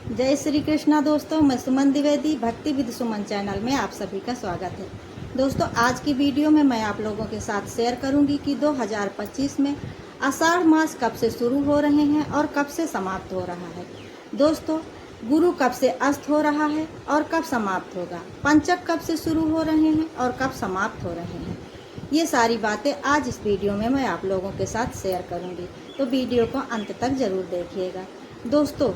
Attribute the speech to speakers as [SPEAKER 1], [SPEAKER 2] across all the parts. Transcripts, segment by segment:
[SPEAKER 1] जय श्री कृष्णा दोस्तों, मैं सुमन द्विवेदी भक्ति विद सुमन चैनल में आप सभी का स्वागत है। दोस्तों, आज की वीडियो में मैं आप लोगों के साथ शेयर करूंगी कि 2025 में आषाढ़ मास कब से शुरू हो रहे हैं और कब से समाप्त हो रहा है। दोस्तों, गुरु कब से अस्त हो रहा है और कब समाप्त होगा, पंचक कब से शुरू हो रहे हैं और कब समाप्त हो रहे हैं, ये सारी बातें आज इस वीडियो में मैं आप लोगों के साथ शेयर करूंगी, तो वीडियो को अंत तक जरूर देखिएगा। दोस्तों,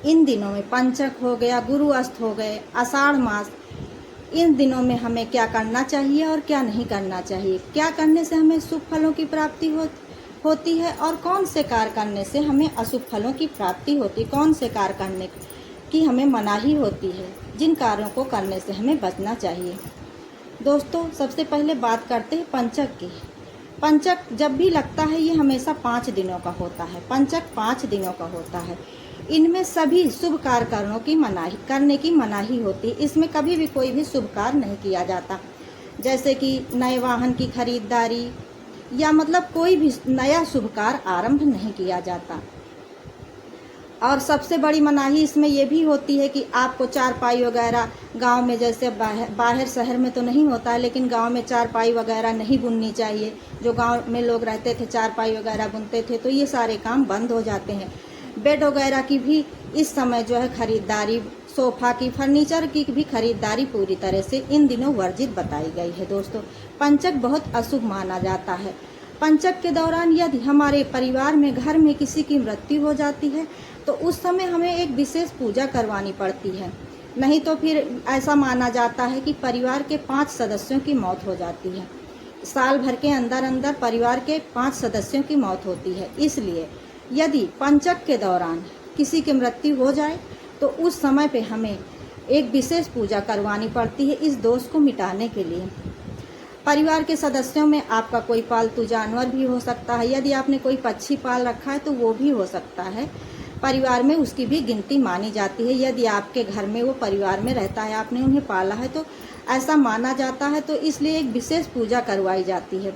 [SPEAKER 1] इन दिनों में पंचक हो गया, गुरु अस्त हो गए, आषाढ़ मास, इन दिनों में हमें क्या करना चाहिए और क्या नहीं करना चाहिए, क्या करने से हमें शुभ फलों की प्राप्ति होती है और कौन से कार्य करने से हमें अशुभ फलों की प्राप्ति होती है, कौन से कार्य करने की हमें मनाही होती है, जिन कार्यों को करने से हमें बचना चाहिए। दोस्तों, सबसे पहले बात करते हैं पंचक की। पंचक जब भी लगता है ये हमेशा 5 दिनों का होता है। पंचक 5 दिनों का होता है। इनमें सभी शुभ कार्य करने की मनाही होती है। इसमें कभी भी कोई भी शुभ कार्य नहीं किया जाता, जैसे कि नए वाहन की खरीदारी या मतलब कोई भी नया शुभ कार्य आरंभ नहीं किया जाता। और सबसे बड़ी मनाही इसमें ये भी होती है कि आपको चारपाई वगैरह गांव में, जैसे बाहर शहर में तो नहीं होता है, लेकिन गांव में चारपाई वगैरह नहीं बुननी चाहिए। जो गांव में लोग रहते थे चारपाई वगैरह बुनते थे, तो ये सारे काम बंद हो जाते हैं। बेड वगैरह की भी इस समय जो है खरीदारी, सोफा की, फर्नीचर की भी खरीदारी पूरी तरह से इन दिनों वर्जित बताई गई है। दोस्तों, पंचक बहुत अशुभ माना जाता है। पंचक के दौरान यदि हमारे परिवार में, घर में किसी की मृत्यु हो जाती है तो उस समय हमें एक विशेष पूजा करवानी पड़ती है। नहीं तो फिर ऐसा माना जाता है कि परिवार के 5 सदस्यों की मौत हो जाती है। साल भर के अंदर अंदर परिवार के 5 सदस्यों की मौत होती है। इसलिए यदि पंचक के दौरान किसी की मृत्यु हो जाए तो उस समय पे हमें एक विशेष पूजा करवानी पड़ती है, इस दोष को मिटाने के लिए। परिवार के सदस्यों में आपका कोई पालतू जानवर भी हो सकता है। यदि आपने कोई पक्षी पाल रखा है तो वो भी हो सकता है। परिवार में उसकी भी गिनती मानी जाती है। यदि आपके घर में वो परिवार में रहता है, आपने उन्हें पाला है, तो ऐसा माना जाता है। तो इसलिए एक विशेष पूजा करवाई जाती है,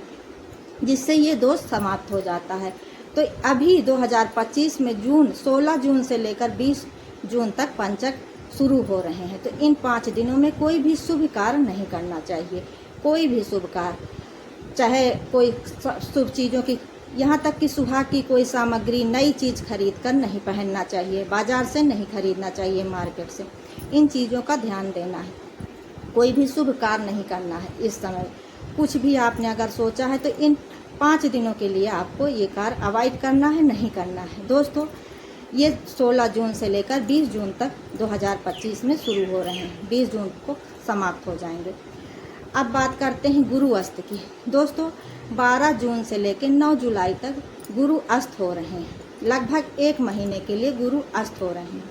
[SPEAKER 1] जिससे ये दोष समाप्त हो जाता है। तो अभी 2025 में 16 जून से लेकर 20 जून तक पंचक शुरू हो रहे हैं। तो इन 5 दिनों में कोई भी शुभ कार्य नहीं करना चाहिए। कोई भी शुभ कार्य, चाहे कोई शुभ चीज़ों की, यहाँ तक कि सुहाग की कोई सामग्री, नई चीज़ खरीद कर नहीं पहनना चाहिए, बाजार से नहीं खरीदना चाहिए, मार्केट से। इन चीज़ों का ध्यान देना है। कोई भी शुभ कार्य नहीं करना है इस समय। कुछ भी आपने अगर सोचा है तो इन 5 दिनों के लिए आपको ये कार्य अवॉइड करना है, नहीं करना है। दोस्तों, ये 16 जून से लेकर 20 जून तक 2025 में शुरू हो रहे हैं। 20 जून को समाप्त हो जाएंगे। अब बात करते हैं गुरु अस्त की। दोस्तों, 12 जून से लेकर 9 जुलाई तक गुरु अस्त हो रहे हैं। लगभग 1 महीने के लिए गुरु अस्त हो रहे हैं।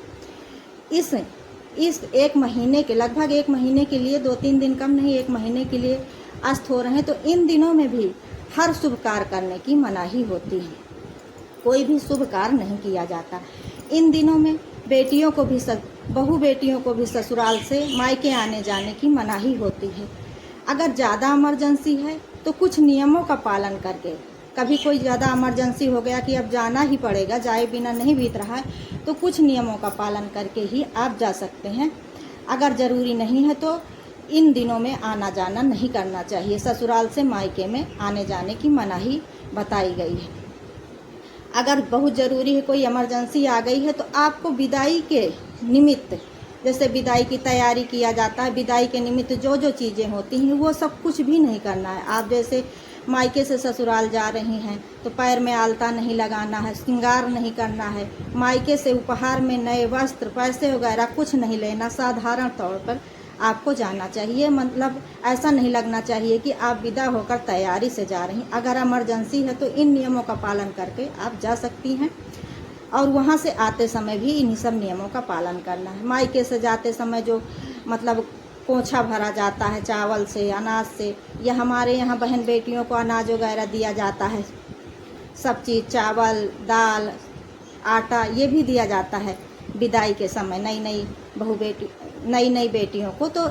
[SPEAKER 1] इस 1 महीने के, लगभग 1 महीने के लिए, 2-3 दिन कम नहीं, 1 महीने के लिए अस्त हो रहे हैं। तो इन दिनों में भी हर शुभ कार्य करने की मनाही होती है। कोई भी शुभ कार्य नहीं किया जाता। इन दिनों में बेटियों को भी, बहू बेटियों को भी ससुराल से मायके आने जाने की मनाही होती है। अगर ज़्यादा इमरजेंसी है तो कुछ नियमों का पालन करके, कभी कोई ज़्यादा इमरजेंसी हो गया कि अब जाना ही पड़ेगा, जाए बिना नहीं बीत रहा है, तो कुछ नियमों का पालन करके ही आप जा सकते हैं। अगर ज़रूरी नहीं है तो इन दिनों में आना जाना नहीं करना चाहिए। ससुराल से मायके में आने जाने की मनाही बताई गई है। अगर बहुत ज़रूरी है, कोई इमरजेंसी आ गई है, तो आपको विदाई के निमित्त, जैसे विदाई की तैयारी किया जाता है, विदाई के निमित्त जो जो चीज़ें होती हैं वो सब कुछ भी नहीं करना है। आप जैसे मायके से ससुराल जा रही हैं तो पैर में आलता नहीं लगाना है, श्रृंगार नहीं करना है, मायके से उपहार में नए वस्त्र, पैसे वगैरह कुछ नहीं लेना। साधारण तौर पर आपको जाना चाहिए। मतलब ऐसा नहीं लगना चाहिए कि आप विदा होकर तैयारी से जा रही। अगर इमरजेंसी है तो इन नियमों का पालन करके आप जा सकती हैं। और वहाँ से आते समय भी इन्हीं सब नियमों का पालन करना है। मायके से जाते समय जो मतलब पोंछा भरा जाता है चावल से, अनाज से, या हमारे यहाँ बहन बेटियों को अनाज वगैरह दिया जाता है, सब चीज़, चावल, दाल, आटा, ये भी दिया जाता है विदाई के समय नई नई बेटियों को। तो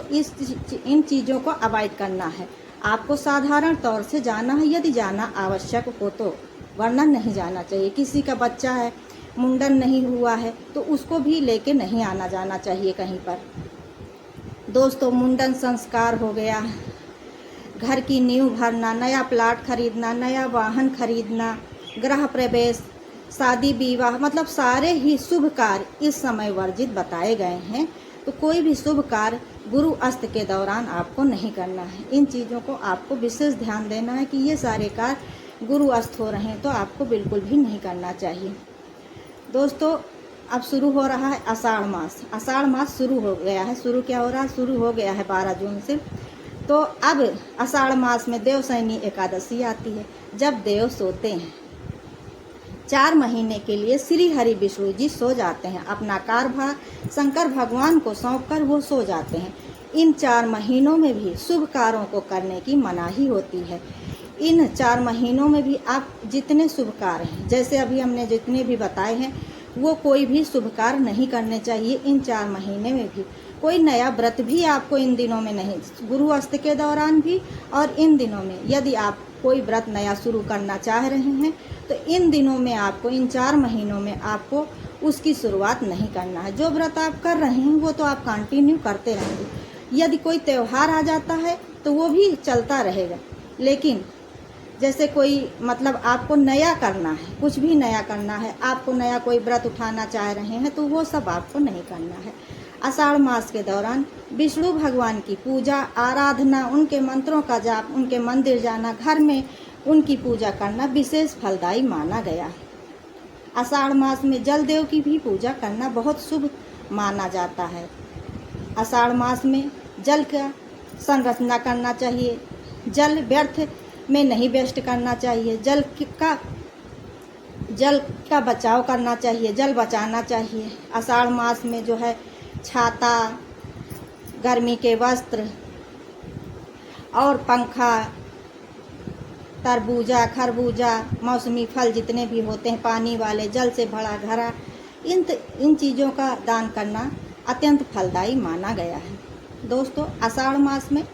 [SPEAKER 1] इन चीज़ों को अवॉइड करना है। आपको साधारण तौर से जाना है, यदि जाना आवश्यक हो तो, वरना नहीं जाना चाहिए। किसी का बच्चा है, मुंडन नहीं हुआ है तो उसको भी लेके नहीं आना जाना चाहिए कहीं पर। दोस्तों, मुंडन संस्कार हो गया, घर की नींव भरना, नया प्लाट खरीदना, नया वाहन खरीदना, गृह प्रवेश, शादी विवाह, मतलब सारे ही शुभ कार्य इस समय वर्जित बताए गए हैं। तो कोई भी शुभ कार्य गुरु अस्त के दौरान आपको नहीं करना है। इन चीज़ों को आपको विशेष ध्यान देना है कि ये सारे कार्य गुरु अस्त हो रहे हैं तो आपको बिल्कुल भी नहीं करना चाहिए। दोस्तों, अब शुरू हो रहा है आषाढ़ मास। आषाढ़ मास शुरू हो गया है। शुरू क्या हो रहा है? शुरू हो गया है 12 जून से। तो अब आषाढ़ मास में देवशयनी एकादशी आती है, जब देव सोते हैं। 4 महीने के लिए श्री हरि विष्णु जी सो जाते हैं, अपना कार्यभार शंकर भगवान को सौंपकर वो सो जाते हैं। इन 4 महीनों में भी शुभ कार्यों को करने की मनाही होती है। इन 4 महीनों में भी आप जितने शुभ कार्य हैं, जैसे अभी हमने जितने भी बताए हैं, वो कोई भी शुभ कार्य नहीं करने चाहिए इन 4 महीने में भी। कोई नया व्रत भी आपको इन दिनों में नहीं, गुरु अस्त के दौरान भी और इन दिनों में यदि आप कोई व्रत नया शुरू करना चाह रहे हैं तो इन दिनों में आपको, इन 4 महीनों में आपको उसकी शुरुआत नहीं करना है। जो व्रत आप कर रहे हैं वो तो आप कंटिन्यू करते रहेंगे। यदि कोई त्यौहार आ जाता है तो वो भी चलता रहेगा, लेकिन जैसे कोई मतलब आपको नया करना है, कुछ भी नया करना है, आपको नया कोई व्रत उठाना चाह रहे हैं तो वो सब आपको नहीं करना है। आषाढ़ मास के दौरान विष्णु भगवान की पूजा आराधना, उनके मंत्रों का जाप, उनके मंदिर जाना, घर में उनकी पूजा करना विशेष फलदायी माना गया। आषाढ़ मास में जल देव की भी पूजा करना बहुत शुभ माना जाता है। आषाढ़ मास में जल का संरचना करना चाहिए, जल व्यर्थ में नहीं वेस्ट करना चाहिए, जल का बचाव करना चाहिए, जल बचाना चाहिए। आषाढ़ मास में जो है छाता, गर्मी के वस्त्र और पंखा, तरबूजा, खरबूजा, मौसमी फल जितने भी होते हैं, पानी वाले, जल से भरा घड़ा, इन चीज़ों का दान करना अत्यंत फलदायी माना गया है। दोस्तों, आषाढ़ मास में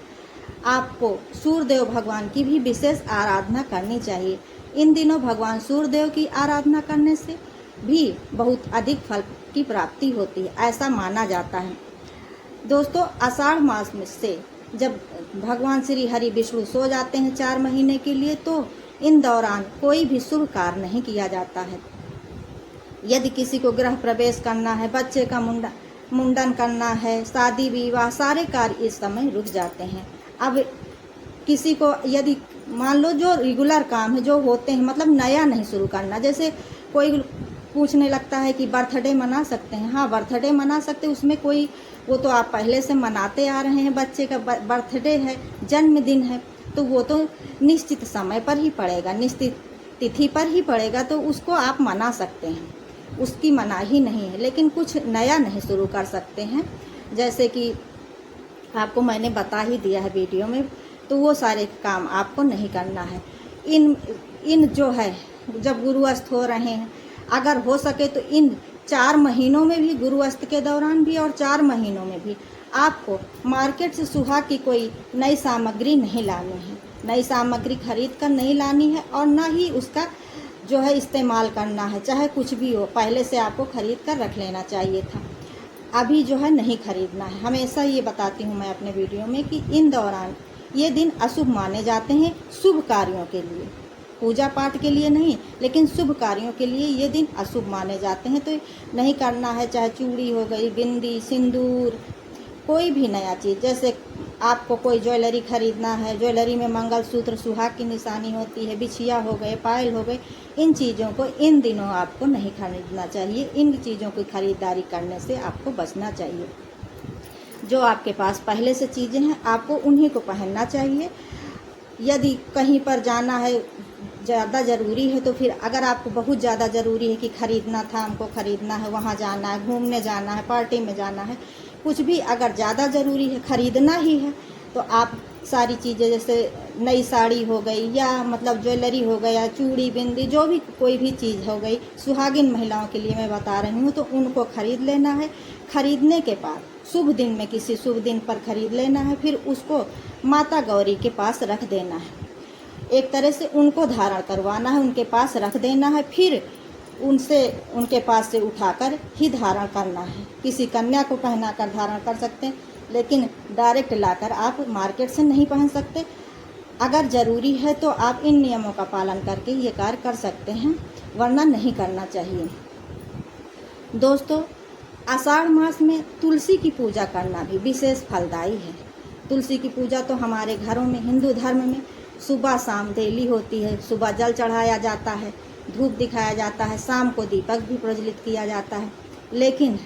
[SPEAKER 1] आपको सूर्यदेव भगवान की भी विशेष आराधना करनी चाहिए। इन दिनों भगवान सूर्यदेव की आराधना करने से भी बहुत अधिक फल की प्राप्ति होती है, ऐसा माना जाता है। दोस्तों, आषाढ़ मास में से जब भगवान श्री हरि विष्णु सो जाते हैं 4 महीने के लिए, तो इन दौरान कोई भी शुभ कार्य नहीं किया जाता है। यदि किसी को गृह प्रवेश करना है, बच्चे का मुंडन करना है, शादी विवाह, सारे कार्य इस समय रुक जाते हैं। अब किसी को यदि मान लो जो रेगुलर काम है, जो होते हैं, मतलब नया नहीं शुरू करना। जैसे कोई पूछने लगता है कि बर्थडे मना सकते हैं। हाँ, बर्थडे मना सकते, उसमें कोई, वो तो आप पहले से मनाते आ रहे हैं। बच्चे का बर्थडे है, जन्मदिन है, तो वो तो निश्चित समय पर ही पड़ेगा, निश्चित तिथि पर ही पड़ेगा, तो उसको आप मना सकते हैं, उसकी मनाही नहीं है। लेकिन कुछ नया नहीं शुरू कर सकते हैं, जैसे कि आपको मैंने बता ही दिया है वीडियो में, तो वो सारे काम आपको नहीं करना है। इन जो है, जब गुरु अस्त हो रहे हैं, अगर हो सके तो इन 4 महीनों में भी, गुरु अस्त के दौरान भी और 4 महीनों में भी आपको मार्केट से सुहाग की कोई नई सामग्री नहीं लानी है। नई सामग्री खरीद कर नहीं लानी है और ना ही उसका जो है इस्तेमाल करना है, चाहे कुछ भी हो। पहले से आपको खरीद कर रख लेना चाहिए था, अभी जो है नहीं खरीदना है। हमेशा ये बताती हूँ मैं अपने वीडियो में कि इन दौरान ये दिन अशुभ माने जाते हैं, शुभ कार्यों के लिए, पूजा पाठ के लिए नहीं, लेकिन शुभ कार्यों के लिए ये दिन अशुभ माने जाते हैं, तो नहीं करना है। चाहे चूड़ी हो गई, बिंदी, सिंदूर, कोई भी नया चीज़, जैसे आपको कोई ज्वेलरी खरीदना है, ज्वेलरी में मंगलसूत्र, सुहाग की निशानी होती है, बिछिया हो गए, पायल हो गए, इन चीज़ों को इन दिनों आपको नहीं खरीदना चाहिए। इन चीज़ों की खरीदारी करने से आपको बचना चाहिए। जो आपके पास पहले से चीज़ें हैं, आपको उन्हीं को पहनना चाहिए। यदि कहीं पर जाना है, ज़्यादा ज़रूरी है, तो फिर अगर आपको बहुत ज़्यादा ज़रूरी है कि ख़रीदना था, हमको ख़रीदना है, वहाँ जाना है, घूमने जाना है, पार्टी में जाना है, कुछ भी अगर ज़्यादा ज़रूरी है, ख़रीदना ही है, तो आप सारी चीज़ें, जैसे नई साड़ी हो गई, या मतलब ज्वेलरी हो गया, चूड़ी, बिंदी, जो भी कोई भी चीज़ हो गई, सुहागिन महिलाओं के लिए मैं बता रही हूँ, तो उनको ख़रीद लेना है। ख़रीदने के बाद शुभ दिन में, किसी शुभ दिन पर ख़रीद लेना है, फिर उसको माता गौरी के पास रख देना है। एक तरह से उनको धारण करवाना है, उनके पास रख देना है। फिर उनसे उनके पास से उठाकर ही धारण करना है। किसी कन्या को पहनाकर धारण कर सकते हैं, लेकिन डायरेक्ट लाकर आप मार्केट से नहीं पहन सकते। अगर ज़रूरी है तो आप इन नियमों का पालन करके ये कार्य कर सकते हैं, वरना नहीं करना चाहिए। दोस्तों, आषाढ़ मास में तुलसी की पूजा करना भी विशेष फलदायी है। तुलसी की पूजा तो हमारे घरों में हिंदू धर्म में सुबह शाम डेली होती है। सुबह जल चढ़ाया जाता है, धूप दिखाया जाता है, शाम को दीपक भी प्रज्वलित किया जाता है। लेकिन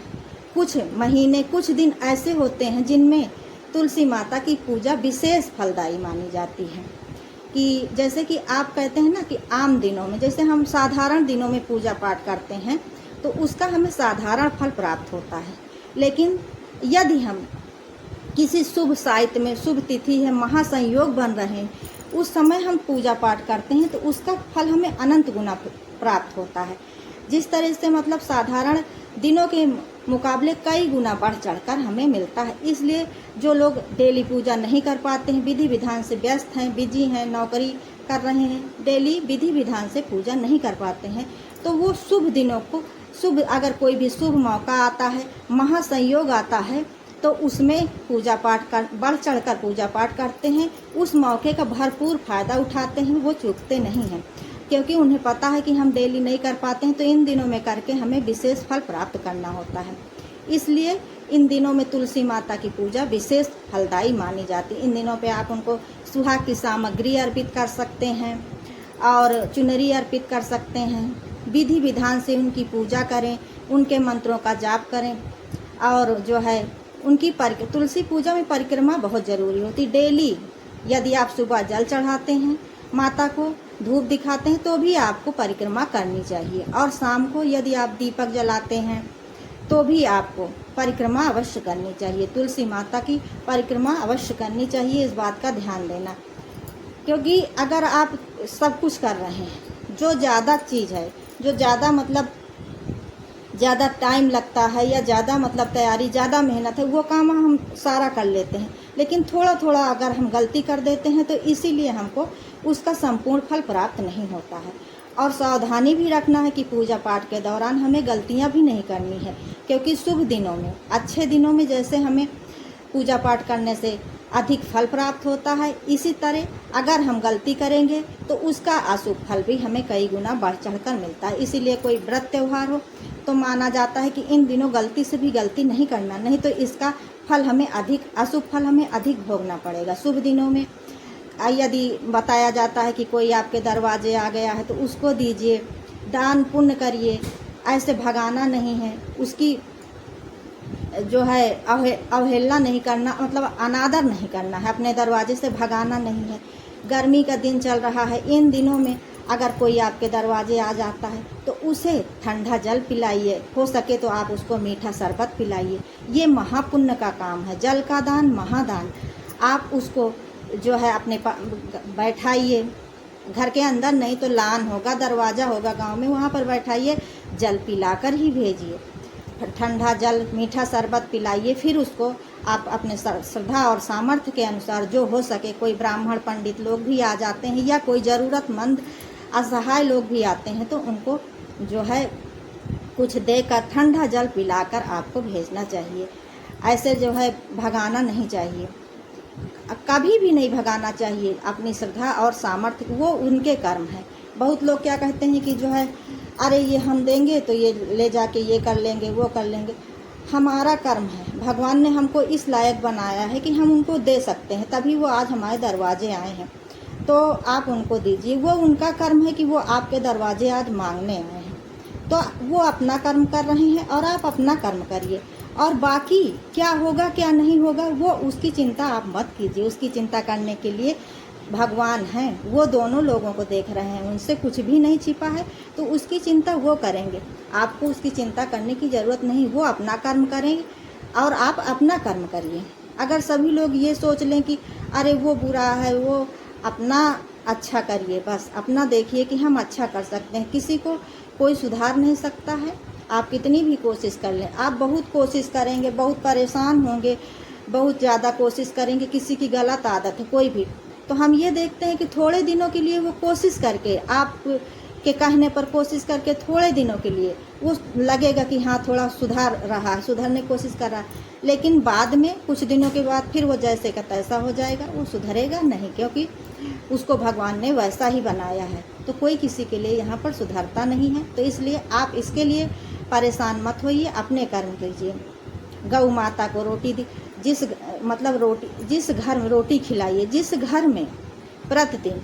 [SPEAKER 1] कुछ महीने, कुछ दिन ऐसे होते हैं जिनमें तुलसी माता की पूजा विशेष फलदायी मानी जाती है। कि जैसे कि आप कहते हैं ना कि आम दिनों में, जैसे हम साधारण दिनों में पूजा पाठ करते हैं तो उसका हमें साधारण फल प्राप्त होता है। लेकिन यदि हम किसी शुभ साहित्य में, शुभ तिथि है, महासंयोग बन रहे हैं, उस समय हम पूजा पाठ करते हैं तो उसका फल हमें अनंत गुना प्राप्त होता है। जिस तरह से मतलब साधारण दिनों के मुकाबले कई गुना बढ़ चढ़कर हमें मिलता है। इसलिए जो लोग डेली पूजा नहीं कर पाते हैं, विधि विधान से व्यस्त हैं, बिजी हैं, नौकरी कर रहे हैं, डेली विधि विधान से पूजा नहीं कर पाते हैं, तो वो शुभ दिनों को, अगर कोई भी शुभ मौका आता है, महासंयोग आता है, तो उसमें पूजा पाठ कर, बढ़ चढ़कर पूजा पाठ करते हैं। उस मौके का भरपूर फ़ायदा उठाते हैं, वो चूकते नहीं हैं, क्योंकि उन्हें पता है कि हम डेली नहीं कर पाते हैं, तो इन दिनों में करके हमें विशेष फल प्राप्त करना होता है। इसलिए इन दिनों में तुलसी माता की पूजा विशेष फलदायी मानी जाती है। इन दिनों पे आप उनको सुहाग की सामग्री अर्पित कर सकते हैं और चुनरी अर्पित कर सकते हैं। विधि विधान से उनकी पूजा करें, उनके मंत्रों का जाप करें, और जो है उनकी तुलसी पूजा में परिक्रमा बहुत ज़रूरी होती। डेली यदि आप सुबह जल चढ़ाते हैं, माता को धूप दिखाते हैं, तो भी आपको परिक्रमा करनी चाहिए। और शाम को यदि आप दीपक जलाते हैं तो भी आपको परिक्रमा अवश्य करनी चाहिए। तुलसी माता की परिक्रमा अवश्य करनी चाहिए, इस बात का ध्यान देना। क्योंकि अगर आप सब कुछ कर रहे हैं, जो ज़्यादा चीज़ है, जो ज़्यादा मतलब ज़्यादा टाइम लगता है या ज़्यादा मतलब तैयारी, ज़्यादा मेहनत है, वो काम हम सारा कर लेते हैं। लेकिन थोड़ा थोड़ा अगर हम गलती कर देते हैं तो इसीलिए हमको उसका संपूर्ण फल प्राप्त नहीं होता है। और सावधानी भी रखना है कि पूजा पाठ के दौरान हमें गलतियां भी नहीं करनी है, क्योंकि शुभ दिनों में, अच्छे दिनों में जैसे हमें पूजा पाठ करने से अधिक फल प्राप्त होता है, इसी तरह अगर हम गलती करेंगे तो उसका अशुभ फल भी हमें कई गुना बढ़ चढ़कर मिलता है। इसीलिए कोई व्रत त्यौहार हो तो माना जाता है कि इन दिनों गलती से भी गलती नहीं करना, नहीं तो इसका फल हमें अधिक, अशुभ फल हमें अधिक भोगना पड़ेगा। शुभ दिनों में यदि बताया जाता है कि कोई आपके दरवाजे आ गया है तो उसको दीजिए, दान पुण्य करिए, ऐसे भगाना नहीं है, उसकी जो है अवहेलना नहीं करना, मतलब अनादर नहीं करना है, अपने दरवाजे से भगाना नहीं है। गर्मी का दिन चल रहा है, इन दिनों में अगर कोई आपके दरवाजे आ जाता है तो उसे ठंडा जल पिलाइए, हो सके तो आप उसको मीठा शरबत पिलाइए। ये महापुण्य का काम है, जल का दान महादान। आप उसको जो है अपने बैठाइए, घर के अंदर नहीं तो लान होगा, दरवाज़ा होगा गांव में, वहाँ पर बैठाइए, जल पिलाकर ही भेजिए, ठंडा जल, मीठा शरबत पिलाइए। फिर उसको आप अपने श्रद्धा और सामर्थ्य के अनुसार जो हो सके, कोई ब्राह्मण पंडित लोग भी आ जाते हैं या कोई ज़रूरतमंद असहाय लोग भी आते हैं, तो उनको जो है कुछ देकर ठंडा जल पिलाकर आपको भेजना चाहिए। ऐसे जो है भगाना नहीं चाहिए, कभी भी नहीं भगाना चाहिए अपनी श्रद्धा और सामर्थ्य, वो उनके कर्म है। बहुत लोग क्या कहते हैं कि जो है अरे ये हम देंगे तो ये ले जाके ये कर लेंगे, वो कर लेंगे। हमारा कर्म है, भगवान ने हमको इस लायक बनाया है कि हम उनको दे सकते हैं, तभी वो आज हमारे दरवाजे आए हैं, तो आप उनको दीजिए। वो उनका कर्म है कि वो आपके दरवाजे आज मांगने आए हैं, तो वो अपना कर्म कर रहे हैं और आप अपना कर्म करिए। और बाकी क्या होगा क्या नहीं होगा वो उसकी चिंता आप मत कीजिए। उसकी चिंता करने के लिए भगवान हैं, वो दोनों लोगों को देख रहे हैं, उनसे कुछ भी नहीं छिपा है, तो उसकी चिंता वो करेंगे। आपको उसकी चिंता करने की ज़रूरत नहीं, वो अपना कर्म करेंगे और आप अपना कर्म करिए। अगर सभी लोग ये सोच लें कि अरे वो बुरा है, वो अपना अच्छा करिए, बस अपना देखिए कि हम अच्छा कर सकते हैं, किसी को कोई सुधार नहीं सकता है। आप कितनी भी कोशिश कर लें, आप बहुत कोशिश करेंगे, बहुत परेशान होंगे, बहुत ज़्यादा कोशिश करेंगे, किसी की गलत आदत है कोई भी, तो हम ये देखते हैं कि थोड़े दिनों के लिए वो कोशिश करके आप के कहने पर कोशिश करके थोड़े दिनों के लिए वो लगेगा कि हाँ थोड़ा सुधार रहा है, सुधरने की कोशिश कर रहा है, लेकिन बाद में कुछ दिनों के बाद फिर वो जैसे का तैसा हो जाएगा, वो सुधरेगा नहीं, क्योंकि उसको भगवान ने वैसा ही बनाया है। तो कोई किसी के लिए यहाँ पर सुधरता नहीं है। तो इसलिए आप इसके लिए परेशान मत होइए, अपने कर्म कीजिए। गौ माता को रोटी दी, जिस घर में रोटी खिलाइए, जिस घर में प्रतिदिन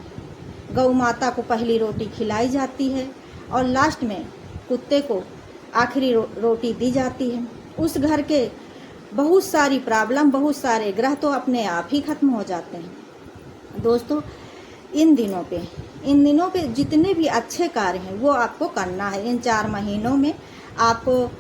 [SPEAKER 1] गौ माता को पहली रोटी खिलाई जाती है और लास्ट में कुत्ते को आखिरी रोटी दी जाती है, उस घर के बहुत सारी प्रॉब्लम, बहुत सारे ग्रह तो अपने आप ही खत्म हो जाते हैं। दोस्तों, इन दिनों पे जितने भी अच्छे कार्य हैं वो आपको करना है। इन 4 महीनों में आपको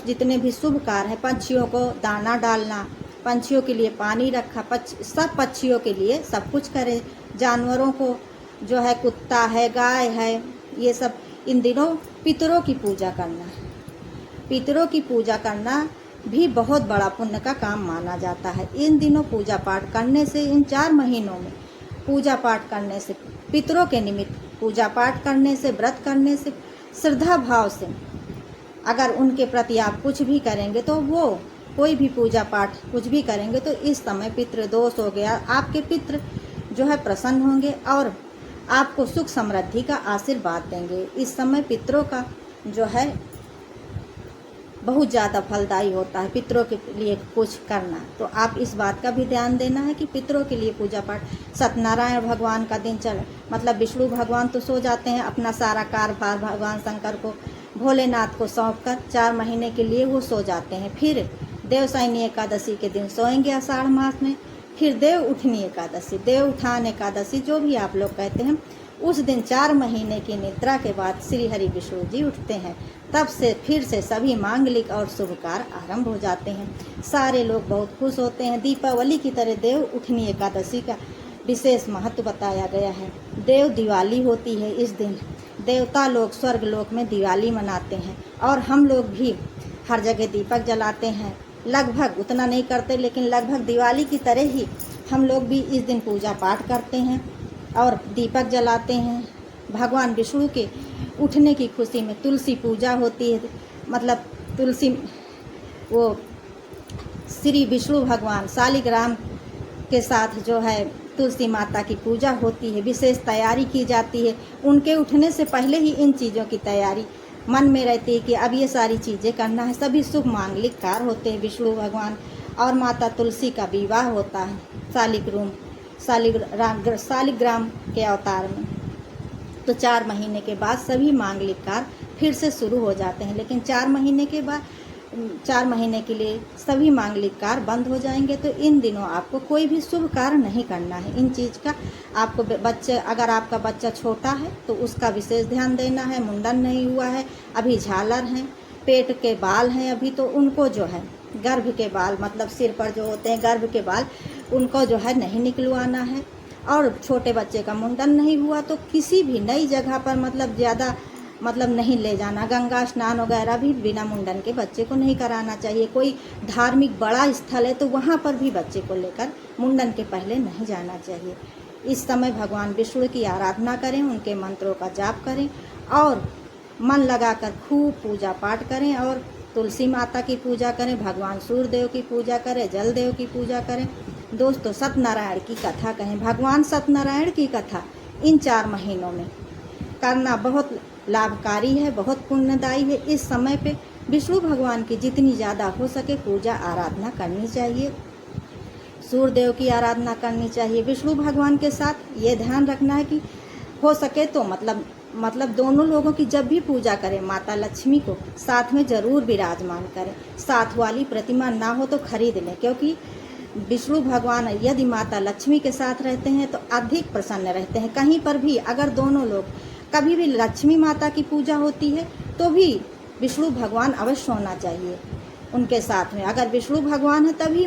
[SPEAKER 1] जितने भी शुभ कार्य हैं, पंछियों को दाना डालना, पंछियों के लिए पानी रखा, सब पक्षियों के लिए सब कुछ करें। जानवरों को जो है, कुत्ता है, गाय है, ये सब इन दिनों पितरों की पूजा करना, पितरों की पूजा करना भी बहुत बड़ा पुण्य का काम माना जाता है। इन दिनों पूजा पाठ करने से, इन 4 महीनों में पूजा पाठ करने से, पितरों के निमित्त पूजा पाठ करने से, व्रत करने से, श्रद्धा भाव से अगर उनके प्रति आप कुछ भी करेंगे, तो वो कोई भी पूजा पाठ कुछ भी करेंगे, तो इस समय पितृ दोष हो गया, आपके पितृ जो है प्रसन्न होंगे और आपको सुख समृद्धि का आशीर्वाद देंगे। इस समय पितरों का जो है बहुत ज़्यादा फलदायी होता है, पितरों के लिए कुछ करना। तो आप इस बात का भी ध्यान देना है कि पितरों के लिए पूजा पाठ। सत्यनारायण भगवान का दिन विष्णु भगवान तो सो जाते हैं, अपना सारा कार्यभार भगवान शंकर को, भोलेनाथ को सौंप कर 4 महीने के लिए वो सो जाते हैं। फिर देवशयनी एकादशी के दिन सोएंगे आषाढ़ मास में, फिर देव उठनी एकादशी, देव उठान एकादशी जो भी आप लोग कहते हैं, उस दिन 4 महीने की निद्रा के बाद श्री हरि विष्णु जी उठते हैं। तब से फिर से सभी मांगलिक और शुभ कार्य आरंभ हो जाते हैं। सारे लोग बहुत खुश होते हैं। दीपावली की तरह देव उठनी एकादशी का विशेष महत्व बताया गया है। देव दिवाली होती है इस दिन, देवता लोग स्वर्ग लोक में दिवाली मनाते हैं और हम लोग भी हर जगह दीपक जलाते हैं। लगभग उतना नहीं करते, लेकिन लगभग दिवाली की तरह ही हम लोग भी इस दिन पूजा पाठ करते हैं और दीपक जलाते हैं। भगवान विष्णु के उठने की खुशी में तुलसी पूजा होती है, तुलसी वो श्री विष्णु भगवान शालिग्राम के साथ जो है तुलसी माता की पूजा होती है, विशेष तैयारी की जाती है। उनके उठने से पहले ही इन चीज़ों की तैयारी मन में रहती है कि अब ये सारी चीज़ें करना है। सभी शुभ मांगलिक कार्य होते हैं। विष्णु भगवान और माता तुलसी का विवाह होता है शालिग्राम के अवतार में। तो 4 महीने के बाद सभी मांगलिक कार्य फिर से शुरू हो जाते हैं, लेकिन 4 महीने के बाद 4 महीने के लिए सभी मांगलिक कार्य बंद हो जाएंगे। तो इन दिनों आपको कोई भी शुभ कार्य नहीं करना है। इन चीज़ का आपको अगर आपका बच्चा छोटा है तो उसका विशेष ध्यान देना है। मुंडन नहीं हुआ है, अभी झालर हैं, पेट के बाल हैं अभी, तो उनको जो है गर्भ के बाल, सिर पर जो होते हैं गर्भ के बाल, उनको जो है नहीं निकलवाना है। और छोटे बच्चे का मुंडन नहीं हुआ तो किसी भी नई जगह पर ज़्यादा नहीं ले जाना। गंगा स्नान वगैरह भी बिना मुंडन के बच्चे को नहीं कराना चाहिए। कोई धार्मिक बड़ा स्थल है तो वहाँ पर भी बच्चे को लेकर मुंडन के पहले नहीं जाना चाहिए। इस समय भगवान विष्णु की आराधना करें, उनके मंत्रों का जाप करें और मन लगाकर खूब पूजा पाठ करें और तुलसी माता की पूजा करें, भगवान सूर्यदेव की पूजा करें, जल देव की पूजा करें। दोस्तों, सत्यनारायण की कथा कहें, भगवान सत्यनारायण की कथा इन 4 महीनों में करना बहुत लाभकारी है, बहुत पुण्यदायी है। इस समय पे विष्णु भगवान की जितनी ज़्यादा हो सके पूजा आराधना करनी चाहिए, सूर्यदेव की आराधना करनी चाहिए। विष्णु भगवान के साथ ये ध्यान रखना है कि हो सके तो दोनों लोगों की जब भी पूजा करें, माता लक्ष्मी को साथ में ज़रूर विराजमान करें। साथ वाली प्रतिमा ना हो तो खरीद लें, क्योंकि विष्णु भगवान यदि माता लक्ष्मी के साथ रहते हैं तो अधिक प्रसन्न रहते हैं। कहीं पर भी अगर दोनों लोग, कभी भी लक्ष्मी माता की पूजा होती है तो भी विष्णु भगवान अवश्य होना चाहिए उनके साथ में। अगर विष्णु भगवान है तभी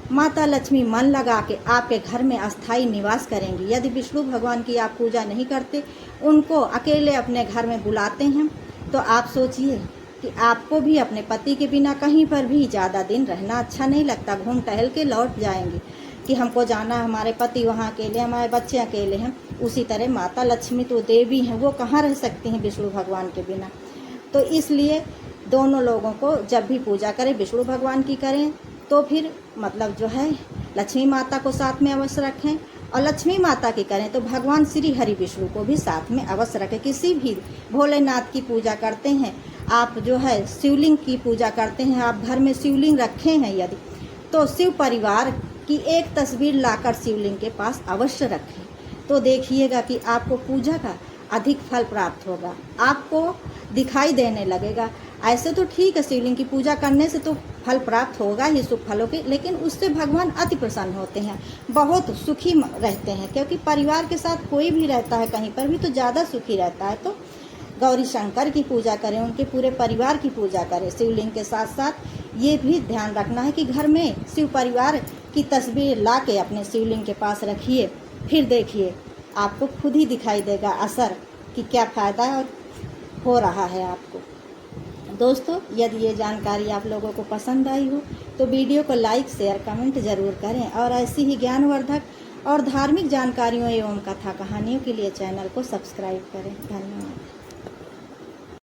[SPEAKER 1] माता लक्ष्मी मन लगा के आपके घर में अस्थायी निवास करेंगी। यदि विष्णु भगवान की आप पूजा नहीं करते, उनको अकेले अपने घर में बुलाते हैं, तो आप सोचिए कि आपको भी अपने पति के बिना कहीं पर भी ज़्यादा दिन रहना अच्छा नहीं लगता, घूम टहल के लौट जाएंगे। कि हमको जाना है, हमारे पति वहाँ अकेले, हमारे बच्चे अकेले हैं, उसी तरह माता लक्ष्मी तो देवी हैं, वो कहाँ रह सकती हैं विष्णु भगवान के बिना। तो इसलिए दोनों लोगों को जब भी पूजा करें विष्णु भगवान की करें तो फिर मतलब जो है लक्ष्मी माता को साथ में अवश्य रखें, और लक्ष्मी माता की करें तो भगवान श्री हरि विष्णु को भी साथ में अवश्य रखें। किसी भी भोलेनाथ की पूजा करते हैं आप, जो है शिवलिंग की पूजा करते हैं आप, घर में शिवलिंग रखे हैं यदि, तो शिव परिवार की एक तस्वीर लाकर शिवलिंग के पास अवश्य रखें। तो देखिएगा कि आपको पूजा का अधिक फल प्राप्त होगा, आपको दिखाई देने लगेगा। ऐसे तो ठीक है, शिवलिंग की पूजा करने से तो फल प्राप्त होगा ही शुभ फलों के, लेकिन उससे भगवान अति प्रसन्न होते हैं, बहुत सुखी रहते हैं, क्योंकि परिवार के साथ कोई भी रहता है कहीं पर भी तो ज़्यादा सुखी रहता है। तो गौरी शंकर की पूजा करें, उनके पूरे परिवार की पूजा करें शिवलिंग के साथ साथ। ये भी ध्यान रखना है कि घर में शिव परिवार की तस्वीर ला के अपने शिवलिंग के पास रखिए, फिर देखिए आपको खुद ही दिखाई देगा असर कि क्या फ़ायदा हो रहा है आपको। दोस्तों, यदि ये जानकारी आप लोगों को पसंद आई हो तो वीडियो को लाइक शेयर कमेंट ज़रूर करें, और ऐसी ही ज्ञानवर्धक और धार्मिक जानकारियों एवं कथा कहानियों के लिए चैनल को सब्सक्राइब करें। धन्यवाद।